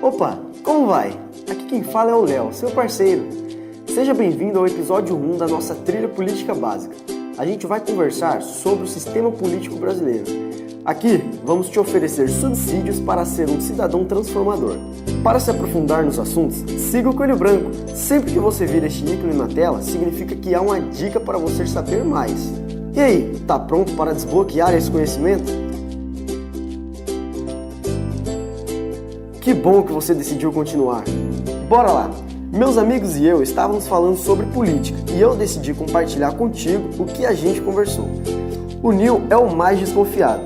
Opa, como vai? Aqui quem fala é o Léo, seu parceiro. Seja bem-vindo ao episódio 1 da nossa trilha política básica. A gente vai conversar sobre o sistema político brasileiro. Aqui vamos te oferecer subsídios para ser um cidadão transformador. Para se aprofundar nos assuntos, siga o Coelho Branco. Sempre que você vir este ícone na tela, significa que há uma dica para você saber mais. E aí, tá pronto para desbloquear esse conhecimento? Que bom que você decidiu continuar. Bora lá! Meus amigos e eu estávamos falando sobre política e eu decidi compartilhar contigo o que a gente conversou. O Nil é o mais desconfiado.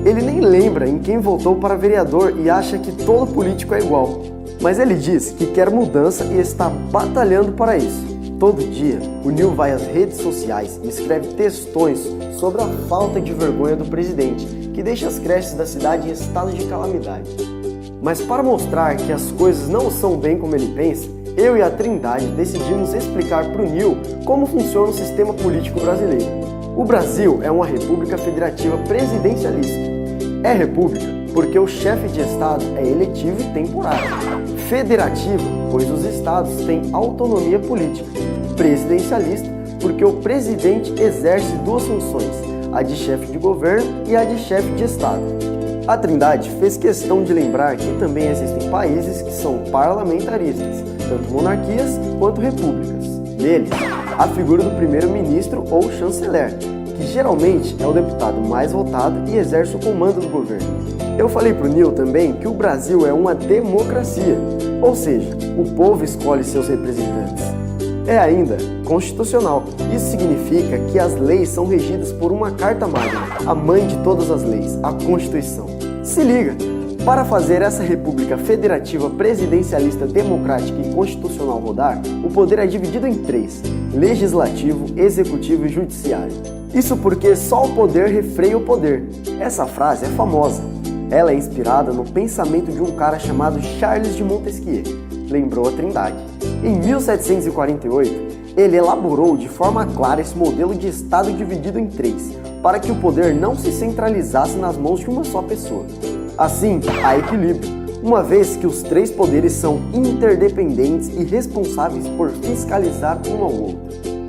Ele nem lembra em quem votou para vereador e acha que todo político é igual. Mas ele diz que quer mudança e está batalhando para isso. Todo dia, o Nil vai às redes sociais e escreve textões sobre a falta de vergonha do presidente, que deixa as creches da cidade em estado de calamidade. Mas para mostrar que as coisas não são bem como ele pensa, eu e a Trindade decidimos explicar para o Nil como funciona o sistema político brasileiro. O Brasil é uma república federativa presidencialista. É república porque o chefe de estado é eletivo e temporário. Federativa, pois os estados têm autonomia política. Presidencialista, porque o presidente exerce duas funções, a de chefe de governo e a de chefe de estado. A Trindade fez questão de lembrar que também existem países que são parlamentaristas, tanto monarquias quanto repúblicas. Neles, a figura do primeiro-ministro ou chanceler, que geralmente é o deputado mais votado e exerce o comando do governo. Eu falei para o Nil também que o Brasil é uma democracia, ou seja, o povo escolhe seus representantes. É ainda constitucional. Isso significa que as leis são regidas por uma carta magna, a mãe de todas as leis, a Constituição. Se liga! Para fazer essa república federativa presidencialista democrática e constitucional rodar, o poder é dividido em três: legislativo, executivo e judiciário. Isso porque só o poder refreia o poder. Essa frase é famosa. Ela é inspirada no pensamento de um cara chamado Charles de Montesquieu. Lembrou a Trindade. Em 1748, ele elaborou de forma clara esse modelo de Estado dividido em três, para que o poder não se centralizasse nas mãos de uma só pessoa. Assim, há equilíbrio, uma vez que os três poderes são interdependentes e responsáveis por fiscalizar um ao outro.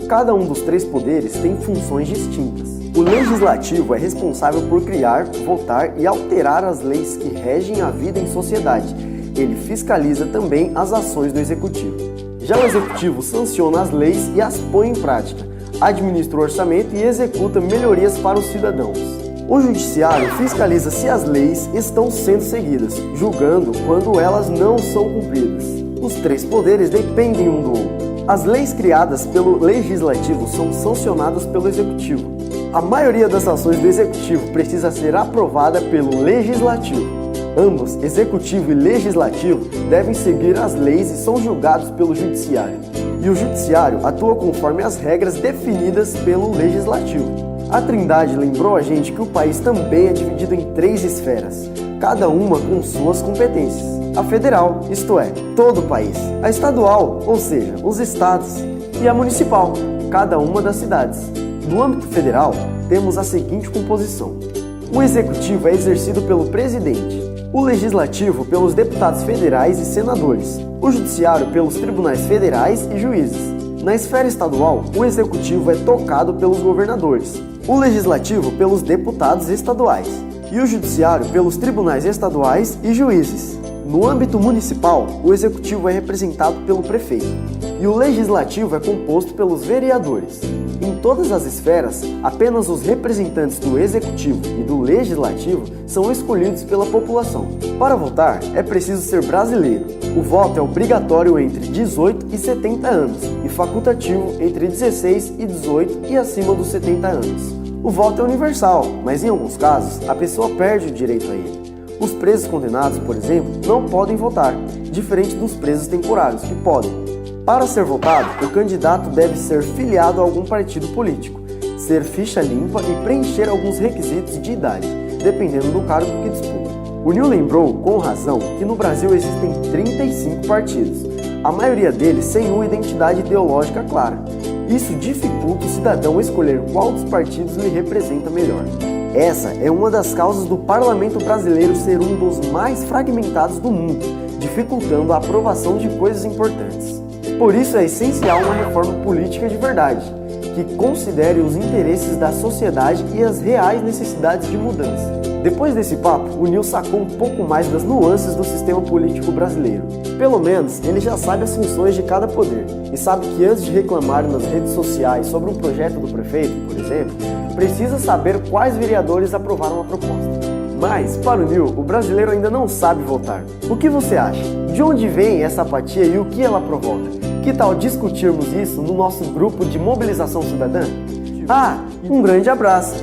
Cada um dos três poderes tem funções distintas. O legislativo é responsável por criar, votar e alterar as leis que regem a vida em sociedade. Ele fiscaliza também as ações do executivo. Já o executivo sanciona as leis e as põe em prática, administra o orçamento e executa melhorias para os cidadãos. O judiciário fiscaliza se as leis estão sendo seguidas, julgando quando elas não são cumpridas. Os três poderes dependem um do outro. As leis criadas pelo legislativo são sancionadas pelo executivo. A maioria das ações do executivo precisa ser aprovada pelo legislativo. Ambos, executivo e legislativo, devem seguir as leis e são julgados pelo judiciário. E o judiciário atua conforme as regras definidas pelo legislativo. A Trindade lembrou a gente que o país também é dividido em três esferas, cada uma com suas competências. A federal, isto é, todo o país. A estadual, ou seja, os estados. E a municipal, cada uma das cidades. No âmbito federal, temos a seguinte composição. O executivo é exercido pelo presidente. O legislativo pelos deputados federais e senadores, o judiciário pelos tribunais federais e juízes. Na esfera estadual, o executivo é tocado pelos governadores, o legislativo pelos deputados estaduais e o judiciário pelos tribunais estaduais e juízes. No âmbito municipal, o executivo é representado pelo prefeito e o legislativo é composto pelos vereadores. Em todas as esferas, apenas os representantes do executivo e do legislativo são escolhidos pela população. Para votar, é preciso ser brasileiro. O voto é obrigatório entre 18 e 70 anos e facultativo entre 16 e 18 e acima dos 70 anos. O voto é universal, mas em alguns casos, a pessoa perde o direito a ele. Os presos condenados, por exemplo, não podem votar, diferente dos presos temporários, que podem. Para ser votado, o candidato deve ser filiado a algum partido político, ser ficha limpa e preencher alguns requisitos de idade, dependendo do cargo que disputa. O Nil lembrou, com razão, que no Brasil existem 35 partidos, a maioria deles sem uma identidade ideológica clara. Isso dificulta o cidadão escolher qual dos partidos lhe representa melhor. Essa é uma das causas do parlamento brasileiro ser um dos mais fragmentados do mundo, dificultando a aprovação de coisas importantes. Por isso é essencial uma reforma política de verdade, que considere os interesses da sociedade e as reais necessidades de mudança. Depois desse papo, o Nil sacou um pouco mais das nuances do sistema político brasileiro. Pelo menos, ele já sabe as funções de cada poder e sabe que antes de reclamar nas redes sociais sobre um projeto do prefeito, por exemplo, precisa saber quais vereadores aprovaram a proposta. Mas, para o Nil, o brasileiro ainda não sabe votar. O que você acha? De onde vem essa apatia e o que ela provoca? Que tal discutirmos isso no nosso grupo de mobilização cidadã? Um grande abraço!